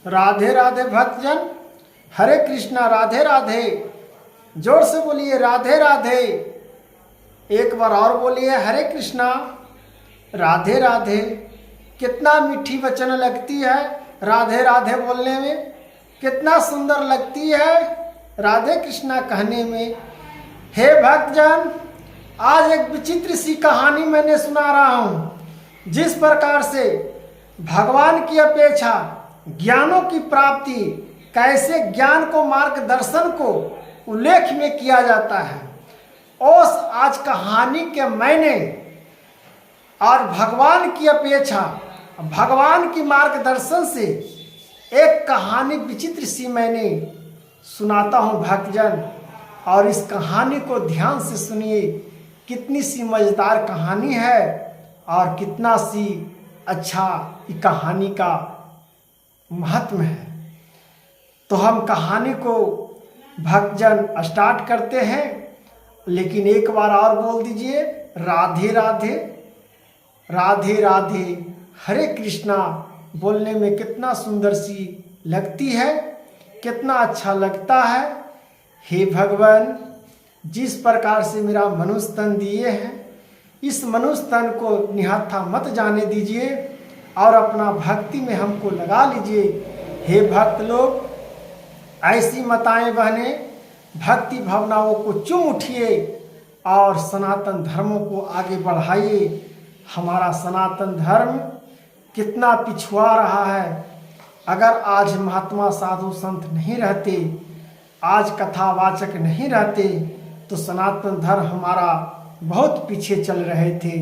राधे राधे भक्तजन, हरे कृष्णा, राधे राधे। जोर से बोलिए राधे राधे। एक बार और बोलिए हरे कृष्णा, राधे राधे। कितना मीठी वचन लगती है राधे राधे बोलने में, कितना सुंदर लगती है राधे कृष्णा कहने में। हे भक्तजन, आज एक विचित्र सी कहानी मैंने सुना रहा हूँ। जिस प्रकार से भगवान की अपेक्षा ज्ञानों की प्राप्ति, कैसे ज्ञान को, मार्गदर्शन को उल्लेख में किया जाता है, उस आज कहानी के मैंने और भगवान की अपेक्षा भगवान की मार्गदर्शन से एक कहानी विचित्र सी मैंने सुनाता हूँ भक्तजन। और इस कहानी को ध्यान से सुनिए, कितनी सी मज़ेदार कहानी है और कितना सी अच्छा इस कहानी का महत्व है। तो हम कहानी को भक्तजन स्टार्ट करते हैं, लेकिन एक बार और बोल दीजिए राधे राधे। राधे राधे हरे कृष्णा बोलने में कितना सुंदर सी लगती है, कितना अच्छा लगता है। हे भगवान, जिस प्रकार से मेरा मनुष्य तन दिए हैं, इस मनुष्य तन को निहत्था मत जाने दीजिए और अपना भक्ति में हमको लगा लीजिए। हे भक्त लोग, ऐसी माताएं बहनें, भक्ति भावनाओं को चूम उठिए और सनातन धर्मों को आगे बढ़ाइए। हमारा सनातन धर्म कितना पिछुआ रहा है। अगर आज महात्मा साधु संत नहीं रहते, आज कथावाचक नहीं रहते, तो सनातन धर्म हमारा बहुत पीछे चल रहे थे।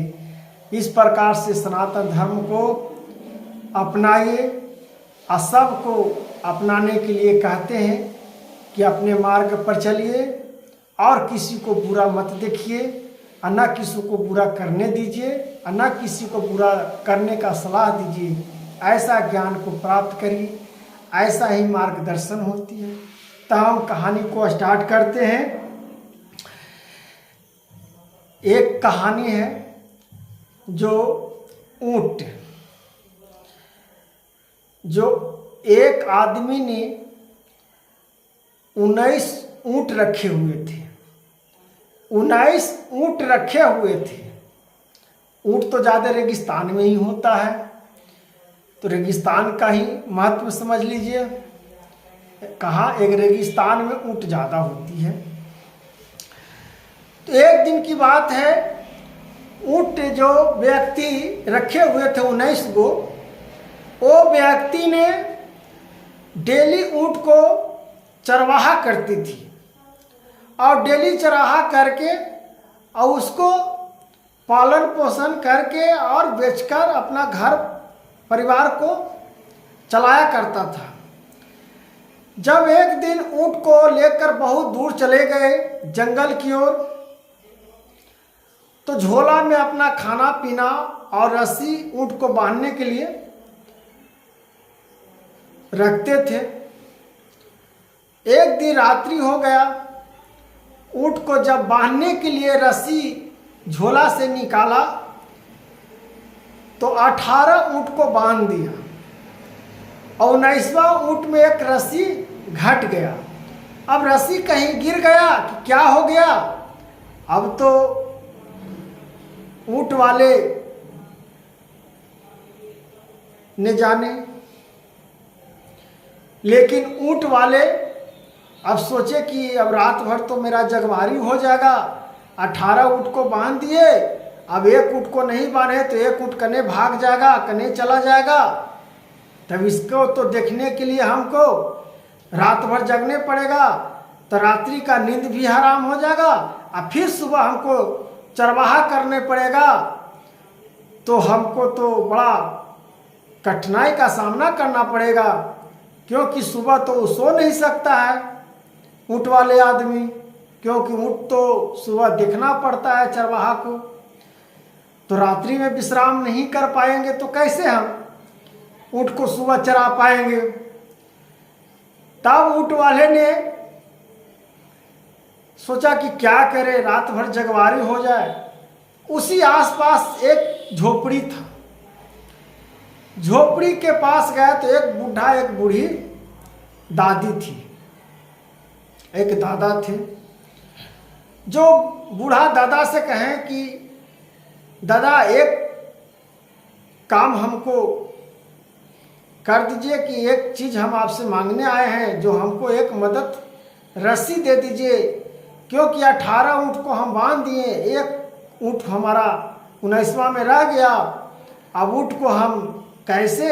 इस प्रकार से सनातन धर्म को अपनाइए और सबको अपनाने के लिए कहते हैं कि अपने मार्ग पर चलिए और किसी को बुरा मत देखिए और न किसी को बुरा करने दीजिए और न किसी को बुरा करने का सलाह दीजिए। ऐसा ज्ञान को प्राप्त करिए, ऐसा ही मार्गदर्शन होती है। तो हम कहानी को स्टार्ट करते हैं। एक कहानी है जो एक आदमी ने 19 ऊँट रखे हुए थे। 19 ऊँट रखे हुए थे। ऊँट तो ज़्यादा रेगिस्तान में ही होता है, तो रेगिस्तान का ही महत्व समझ लीजिए। कहाँ, एक रेगिस्तान में ऊँट ज़्यादा होती है। तो एक दिन की बात है, ऊँट जो व्यक्ति रखे हुए थे 19 गो, वो व्यक्ति ने डेली ऊँट को चरवाहा करती थी और डेली चराहा करके और उसको पालन पोषण करके और बेचकर अपना घर परिवार को चलाया करता था। जब एक दिन ऊँट को लेकर बहुत दूर चले गए जंगल की ओर, तो झोला में अपना खाना पीना और रस्सी ऊँट को बांधने के लिए रखते थे। एक दिन रात्रि हो गया, ऊँट को जब बांधने के लिए रस्सी झोला से निकाला तो 18 ऊँट को बांध दिया और 19वां ऊँट में एक रस्सी घट गया। अब रस्सी कहीं गिर गया कि क्या हो गया, अब तो ऊँट वाले ने जाने। लेकिन ऊँट वाले अब सोचे कि अब रात भर तो मेरा जगवारी हो जाएगा। 18 ऊँट को बांध दिए, अब एक ऊँट को नहीं बांधे तो एक ऊँट कने भाग जाएगा, कने चला जाएगा। तब इसको तो देखने के लिए हमको रात भर जगने पड़ेगा, तो रात्रि का नींद भी हराम हो जाएगा और फिर सुबह हमको चरवाहा करने पड़ेगा। तो हमको तो बड़ा कठिनाई का सामना करना पड़ेगा, क्योंकि सुबह तो सो नहीं सकता है ऊँट वाले आदमी, क्योंकि ऊँट तो सुबह देखना पड़ता है चरवाहा को। तो रात्रि में विश्राम नहीं कर पाएंगे तो कैसे हम ऊँट को सुबह चरा पाएंगे। तब ऊँट वाले ने सोचा कि क्या करे, रात भर जगवारी हो जाए। उसी आसपास एक झोपड़ी था। झोपड़ी के पास गया तो एक बूढ़ा एक बूढ़ी दादी थी, एक दादा थे। जो बूढ़ा दादा से कहें कि दादा एक काम हमको कर दीजिए कि एक चीज़ हम आपसे मांगने आए हैं, जो हमको एक मदद रस्सी दे दीजिए, क्योंकि 18 ऊँट को हम बांध दिए, एक ऊँट हमारा 19वां में रह गया, अब ऊँट को हम कैसे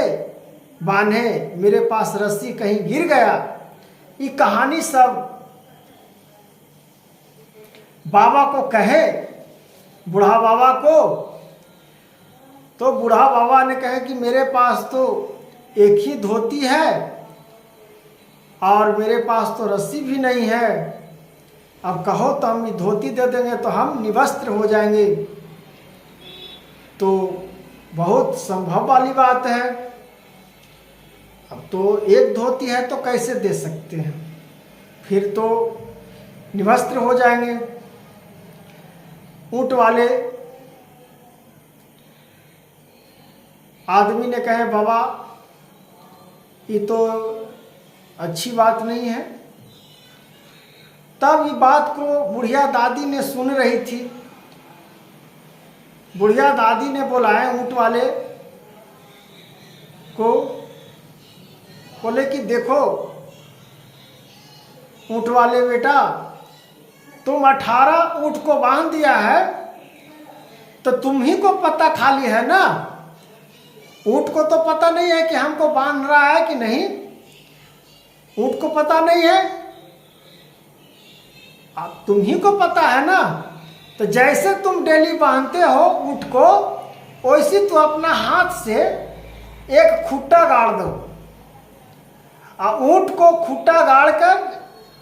बांधे, मेरे पास रस्सी कहीं गिर गया। ये कहानी सब बाबा को कहे, बूढ़ा बाबा को। तो बूढ़ा बाबा ने कहे कि मेरे पास तो एक ही धोती है और मेरे पास तो रस्सी भी नहीं है, अब कहो तो हम धोती दे देंगे तो हम निवस्त्र हो जाएंगे। तो बहुत संभव वाली बात है, अब तो एक धोती है तो कैसे दे सकते हैं, फिर तो निवस्त्र हो जाएंगे। ऊँट वाले आदमी ने कहे बाबा ये तो अच्छी बात नहीं है। तब ये बात को बुढ़िया दादी ने सुन रही थी। बुढ़िया दादी ने बुलाया ऊँट वाले को, बोले कि देखो ऊँट वाले बेटा, तुम 18 ऊँट को बांध दिया है तो तुम ही को पता खाली है ना, ऊँट को तो पता नहीं है कि हमको बांध रहा है कि नहीं, ऊँट को पता नहीं है, अब तुम ही को पता है ना। तो जैसे तुम डेली बांधते हो ऊँट को, वैसे तो अपना हाथ से एक खूंटा गाड़ दो, और ऊँट को खूंटा गाड़ कर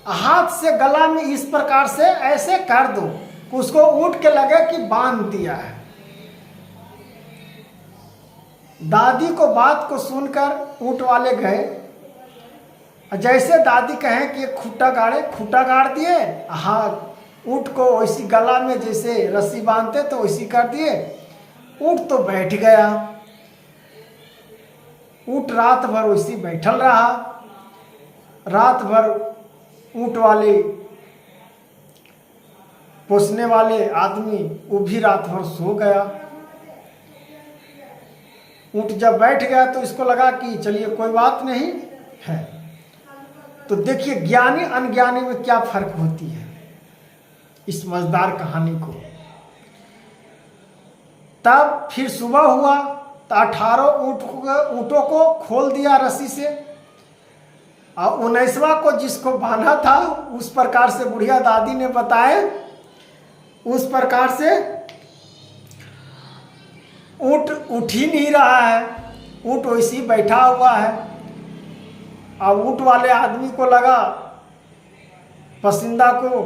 हाथ से गला में इस प्रकार से ऐसे कर दो कि उसको ऊँट के लगे कि बांध दिया है। दादी को बात को सुनकर ऊँट वाले गए, जैसे दादी कहें कि खूंटा गाड़े, खूंटा गाड़ दिए, हाँ ऊँट को वैसी गला में जैसे रस्सी बांधते तो वैसी कर दिए। ऊँट तो बैठ गया, ऊँट रात भर वैसी बैठल रहा। रात भर ऊँट वाले पोसने वाले आदमी वो भी रात भर सो गया। ऊँट जब बैठ गया तो इसको लगा कि चलिए कोई बात नहीं है। तो देखिए ज्ञानी अनज्ञानी में क्या फर्क होती है इस मजेदार कहानी को। तब फिर सुबह हुआ तो 18 ऊँटों को खोल दिया रस्सी से, और 19वां को जिसको बांधा था उस प्रकार से बुढ़िया दादी ने बताए, उस प्रकार से ऊँट उठ ही नहीं रहा है, ऊँट वैसे ही बैठा हुआ है। अब ऊँट वाले आदमी को लगा, पसंदा को,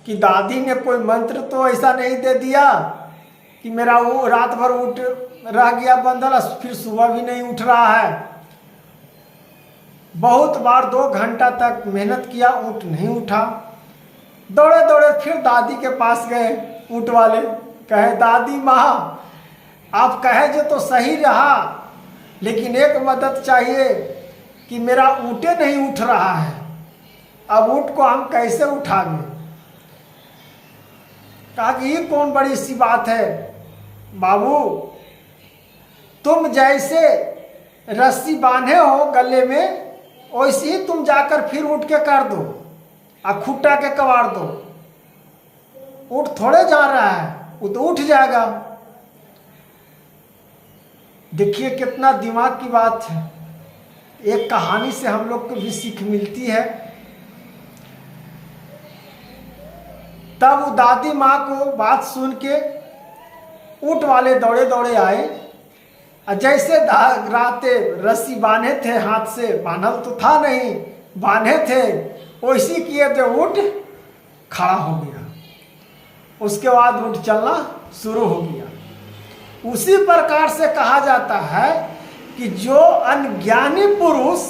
कि दादी ने कोई मंत्र तो ऐसा नहीं दे दिया कि मेरा वो रात भर ऊँट रह गया बंधल, फिर सुबह भी नहीं उठ रहा है। बहुत बार 2 घंटा तक मेहनत किया, ऊँट नहीं उठा। दौड़े दौड़े फिर दादी के पास गए ऊँट वाले, कहे दादी माँ आप कहे जो तो सही रहा, लेकिन एक मदद चाहिए कि मेरा ऊँटे नहीं उठ रहा है, अब ऊँट को हम कैसे उठाएंगे। कहा कि ये कौन बड़ी सी बात है बाबू, तुम जैसे रस्सी बांधे हो गले में वैसे ही तुम जाकर फिर उठ के कर दो और खूंटा के कबाड़ दो। ऊँट थोड़े जा रहा है, वो तो उठ जाएगा। देखिए कितना दिमाग की बात है। एक कहानी से हम लोग को भी सीख मिलती है। तब वो दादी माँ को बात सुन के ऊँट वाले दौड़े दौड़े आए, और जैसे राते रस्सी बांधे थे, हाथ से बांधल तो था नहीं, बांधे थे वैसी किए थे, ऊँट खड़ा हो गया। उसके बाद ऊँट चलना शुरू हो गया। उसी प्रकार से कहा जाता है कि जो अनज्ञानी पुरुष,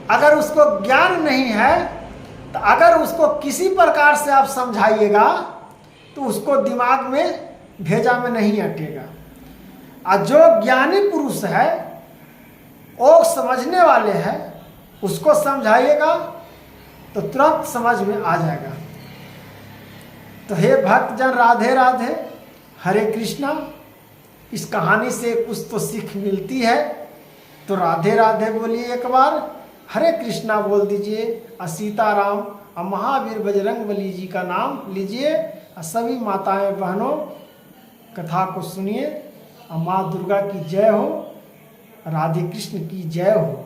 अगर उसको ज्ञान नहीं है तो अगर उसको किसी प्रकार से आप समझाइएगा तो उसको दिमाग में भेजा में नहीं अटेगा। और जो ज्ञानी पुरुष है वो समझने वाले हैं, उसको समझाइएगा तो तुरंत समझ में आ जाएगा। तो हे भक्तजन, राधे राधे, हरे कृष्णा। इस कहानी से कुछ तो सीख मिलती है, तो राधे राधे बोलिए एक बार, हरे कृष्णा बोल दीजिए, और सीताराम और महावीर बजरंगबली जी का नाम लीजिए, और सभी माताएं बहनों कथा को सुनिए। और माँ दुर्गा की जय हो, राधे कृष्ण की जय हो।